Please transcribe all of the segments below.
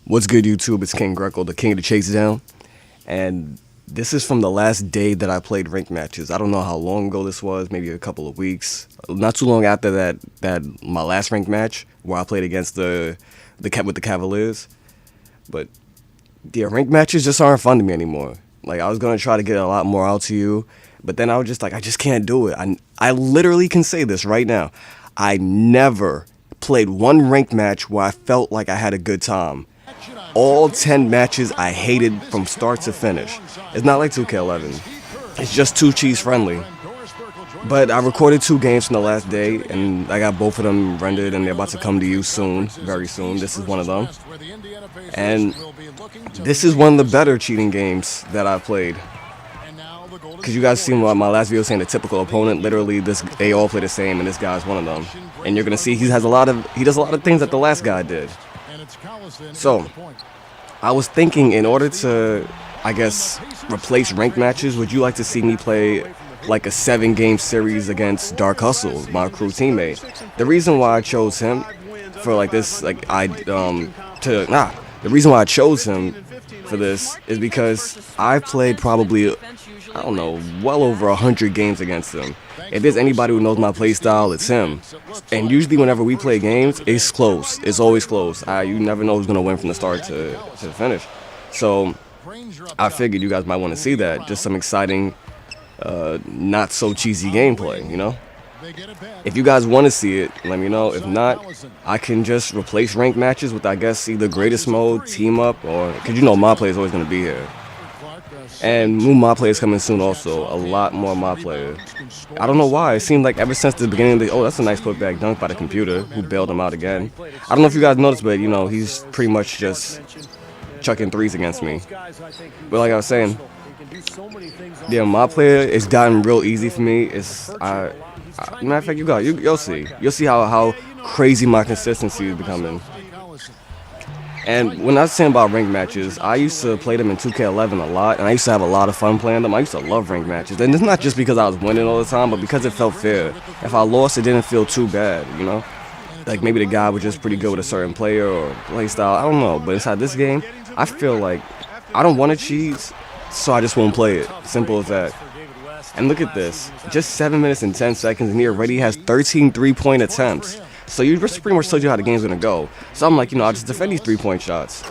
What's good, YouTube? It's King Greco, the king of the chase down. And this is from the last day that I played ranked matches. I don't know how long ago this was, maybe a couple of weeks. Not too long after that my last ranked match where I played against with the Cavaliers. But yeah, ranked matches just aren't fun to me anymore. Like, I was gonna try to get a lot more out to you, but then I was just like, I just can't do it. I literally can say this right now. I never played one ranked match where I felt like I had a good time. All 10 matches I hated from start to finish. It's not like 2K11. It's just too cheese friendly. But I recorded 2 games from the last day, and I got both of them rendered, and they're about to come to you soon, very soon. This is one of them. And this is one of the better cheating games that I've played. Because you guys seen my last video saying the typical opponent, literally they all play the same, and this guy's one of them. And you're going to see he does a lot of things that the last guy did. So, I was thinking, in order to, I guess, replace ranked matches, would you like to see me play like a 7-game series against Dark Hustle, my crew teammate? The reason why I chose him for like this, the reason why I chose him for this is because I played probably, I don't know, well over 100 games against him. If there's anybody who knows my playstyle, it's him. And usually whenever we play games, it's close. It's always close. You never know who's going to win from the start to the finish. So I figured you guys might want to see that. Just some exciting, not so cheesy gameplay, you know? If you guys want to see it, let me know. If not, I can just replace ranked matches with, I guess, either greatest mode, team up, or, because you know my play is always going to be here. And new mod players coming soon also. A lot more mod players. I don't know why. It seemed like ever since the beginning of the... Oh, that's a nice putback dunk by the computer who bailed him out again. I don't know if you guys noticed, but, you know, he's pretty much just chucking threes against me. But like I was saying, yeah, mod player, it's gotten real easy for me. Matter of fact, you'll see. You'll see how crazy my consistency is becoming. And when I was saying about ranked matches, I used to play them in 2K11 a lot, and I used to have a lot of fun playing them. I used to love ranked matches, and it's not just because I was winning all the time, but because it felt fair. If I lost, it didn't feel too bad, you know? Like, maybe the guy was just pretty good with a certain player or play style, I don't know. But inside this game, I feel like I don't want to cheese, so I just won't play it. Simple as that. And look at this. Just 7 minutes and 10 seconds, and he already has 13 three-point attempts. So you just pretty much told you how the game's gonna go. So I'm like, you know, I'll just defend these 3-point shots.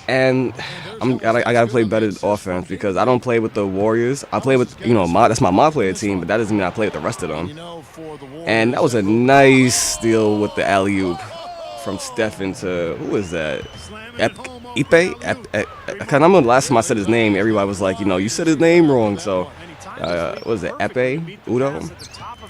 And I gotta play better offense because I don't play with the Warriors. I play with, you know, that's my mod player team, but that doesn't mean I play with the rest of them. And that was a nice steal with the alley-oop from Stephen to, who was that? Ipe? Cause I remember the last time I said his name, everybody was like, you know, you said his name wrong. So, what was it? Epe? Udo?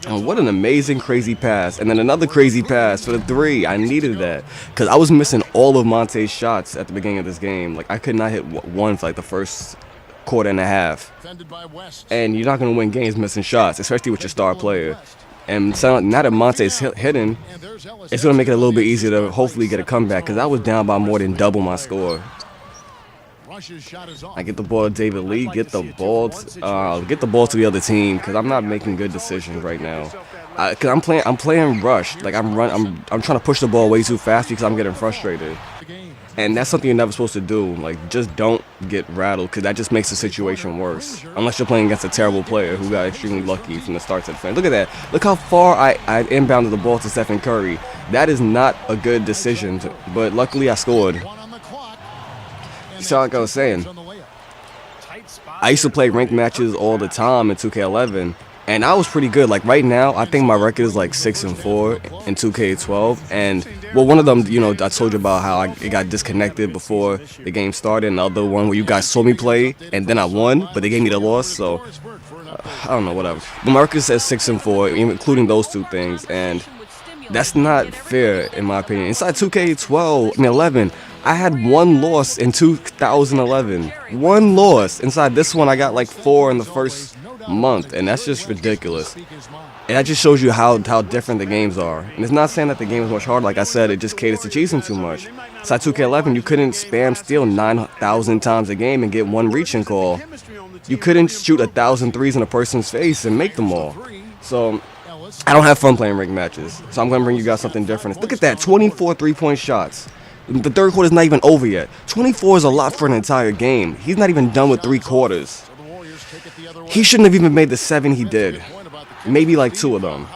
And what an amazing crazy pass. And then another crazy pass for the 3. I needed that. Because I was missing all of Monte's shots at the beginning of this game. Like, I could not hit one for like the first quarter and a half. And you're not going to win games missing shots, especially with your star player. And so now that Monte's hitting, it's going to make it a little bit easier to hopefully get a comeback. Because I was down by more than double my score. I get the ball to David Lee, get the ball to the other team because I'm not making good decisions right now. Cause I'm playing rush, like I'm trying to push the ball way too fast because I'm getting frustrated, and that's something you're never supposed to do. Like, just don't get rattled because that just makes the situation worse. Unless you're playing against a terrible player who got extremely lucky from the start to the finish. Look at that! Look how far I inbounded the ball to Stephen Curry. That is not a good decision, but luckily I scored. So like I was saying, I used to play ranked matches all the time in 2K11, and I was pretty good. Like right now, I think my record is like 6-4 in 2K12. And well, one of them, you know, I told you about how it got disconnected before the game started, and the other one where you guys saw me play, and then I won, but they gave me the loss. So I don't know, whatever. But my record says 6-4, including those 2 things, and that's not fair in my opinion. Inside 2K12 and 11. I had 1 loss in 2011. 1 loss. Inside this one, I got like 4 in the first month, and that's just ridiculous. And that just shows you how different the games are. And it's not saying that the game is much harder. Like I said, it just caters to cheesing too much. Inside 2K11, you couldn't spam steal 9,000 times a game and get 1 reaching call. You couldn't shoot 1,000 threes in a person's face and make them all. So I don't have fun playing ranked matches, so I'm going to bring you guys something different. Look at that, 24 three-point shots. The third quarter is not even over yet. 24 is a lot for an entire game. He's not even done with 3 quarters. He shouldn't have even made the 7 he did. Maybe like 2 of them.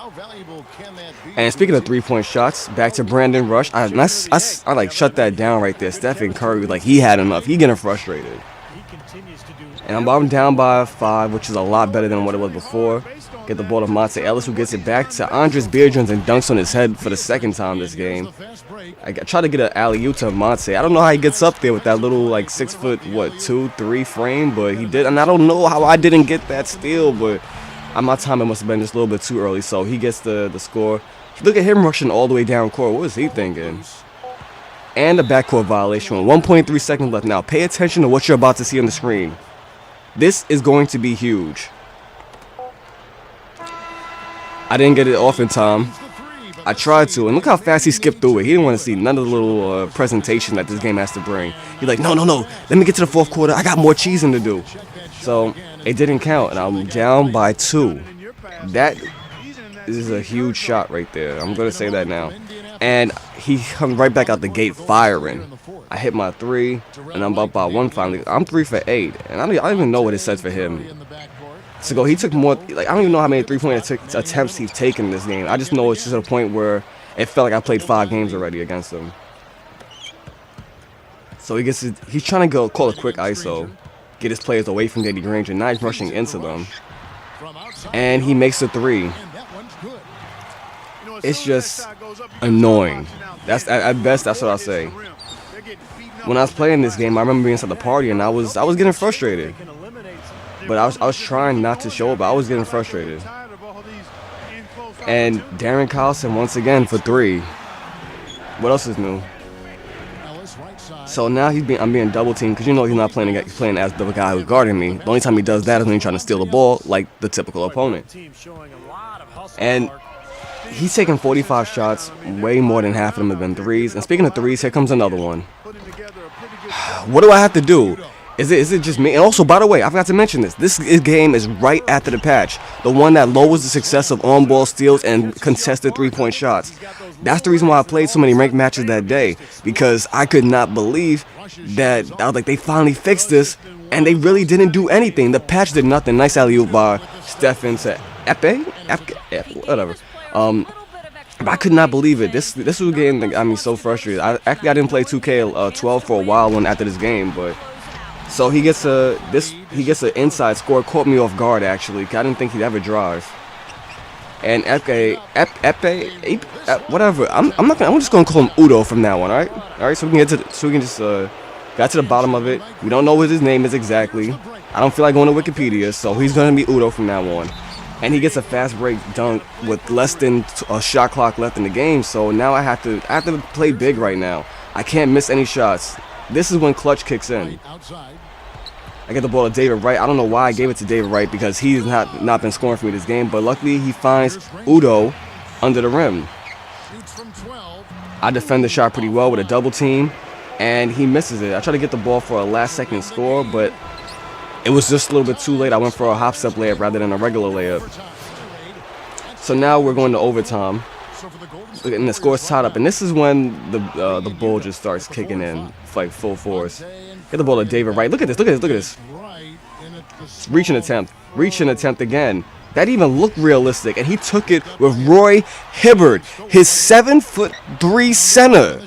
And speaking of 3-point shots, back to Brandon Rush. I like shut that down right there. Stephen Curry, like he had enough. He getting frustrated. And I'm down by 5, which is a lot better than what it was before. Get the ball to Monte Ellis, who gets it back to Andres Beardrons and dunks on his head for the 2nd time this game. I try to get an alley-oop to Monte. I don't know how he gets up there with that little like 6 foot, 2, 3 frame, but he did. And I don't know how I didn't get that steal, but my timing must have been just a little bit too early. So he gets the score. Look at him rushing all the way down court. What was he thinking? And a backcourt violation with 1.3 seconds left. Now pay attention to what you're about to see on the screen. This is going to be huge. I didn't get it off in time. I tried to, and look how fast he skipped through it. He didn't want to see none of the little presentation that this game has to bring. He's like, no, let me get to the 4th quarter. I got more cheesing to do. So it didn't count, and I'm down by 2. That is a huge shot right there. I'm going to say that now. And he comes right back out the gate firing. I hit my 3, and I'm up by 1 finally. I'm 3 for 8, and I don't even know what it says for him. To go, he took more, like I don't even know how many 3-point attempts he's taken in this game. I just know it's just at a point where it felt like I played 5 games already against him. So he's trying to call a quick ISO, get his players away from Danny Granger, and now he's rushing into them. And he makes a 3. It's just annoying. That's at best, that's what I'll say. When I was playing this game, I remember being inside the party and I was getting frustrated. But I was trying not to show it, but I was getting frustrated. And Darren Collison once again for 3. What else is new? So now I'm being double teamed because you know he's not playing as the guy who's guarding me. The only time he does that is when he's trying to steal the ball, like the typical opponent. And he's taking 45 shots, way more than half of them have been 3s. And speaking of 3s, here comes another one. What do I have to do? Is it just me? And also, by the way, I forgot to mention this. This game is right after the patch. The one that lowers the success of on-ball steals and contested 3-point shots. That's the reason why I played so many ranked matches that day. Because I could not believe that, I was like, they finally fixed this. And they really didn't do anything. The patch did nothing. Nice alley-oop by Stephen to whatever. But I could not believe it. This was a game that got me so frustrated. I didn't play 2K12 for a while after this game, but... So he gets an inside score. Caught me off guard actually. I didn't think he'd ever drive. And whatever. I'm just gonna call him Udo from now on. All right. So we can got to the bottom of it. We don't know what his name is exactly. I don't feel like going to Wikipedia, so he's gonna be Udo from now on. And he gets a fast break dunk with less than a shot clock left in the game. So now I have to play big right now. I can't miss any shots. This is when clutch kicks in. I get the ball to David Wright. I don't know why I gave it to David Wright because he's not been scoring for me this game. But luckily he finds Udo under the rim. I defend the shot pretty well with a double team. And he misses it. I try to get the ball for a last-second score, but it was just a little bit too late. I went for a hop-step layup rather than a regular layup. So now we're going to overtime. And the score's tied up. And this is when the bull just starts kicking in like full force. Get the ball to David Wright. Look at this. Reach and attempt again. That even looked realistic. And he took it with Roy Hibbert, his 7'3" center.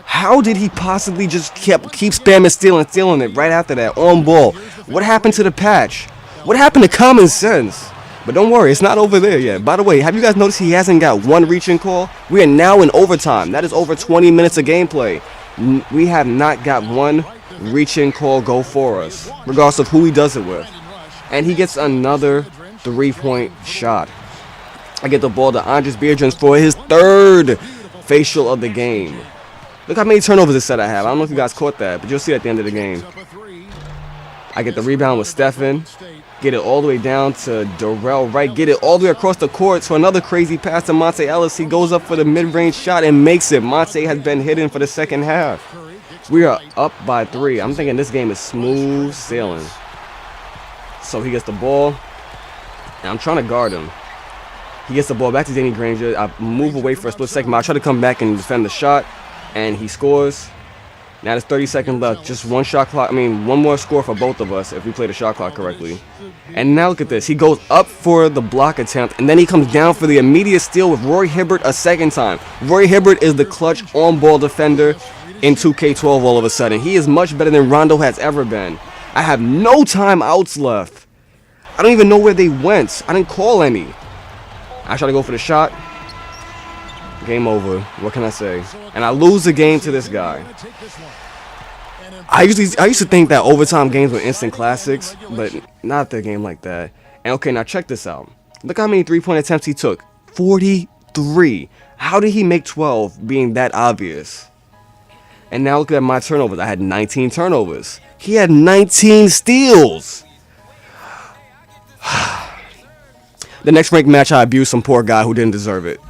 How did he possibly just keep spamming, stealing it right after that on ball? What happened to the patch? What happened to common sense? But don't worry, it's not over there yet. By the way, have you guys noticed he hasn't got one reach-in call? We are now in overtime. That is over 20 minutes of gameplay. We have not got one reach-in call go for us, regardless of who he does it with. And he gets another 3-point shot. I get the ball to Andres Beardrons for his 3rd facial of the game. Look how many turnovers this set I have. I don't know if you guys caught that, but you'll see at the end of the game. I get the rebound with Stephen. Get it all the way down to Darrell Wright. Get it all the way across the court to another crazy pass to Monte Ellis. He goes up for the mid-range shot and makes it. Monte has been hidden for the second half. We are up by 3. I'm thinking this game is smooth sailing. So he gets the ball. And I'm trying to guard him. He gets the ball back to Danny Granger. I move away for a split second. I try to come back and defend the shot. And he scores. Now there's 30 seconds left. Just one shot clock. I mean, one more score for both of us if we play the shot clock correctly. And now look at this. He goes up for the block attempt, and then he comes down for the immediate steal with Roy Hibbert a second time. Roy Hibbert is the clutch on-ball defender in 2K12 all of a sudden. He is much better than Rondo has ever been. I have no timeouts left. I don't even know where they went. I didn't call any. I try to go for the shot. Game over. What can I say? And I lose the game to this guy. I used to think that overtime games were instant classics, but not the game like that. And okay, now check this out. Look how many three-point attempts he took. 43. How did he make 12 being that obvious? And now look at my turnovers. I had 19 turnovers. He had 19 steals. The next ranked match, I abused some poor guy who didn't deserve it.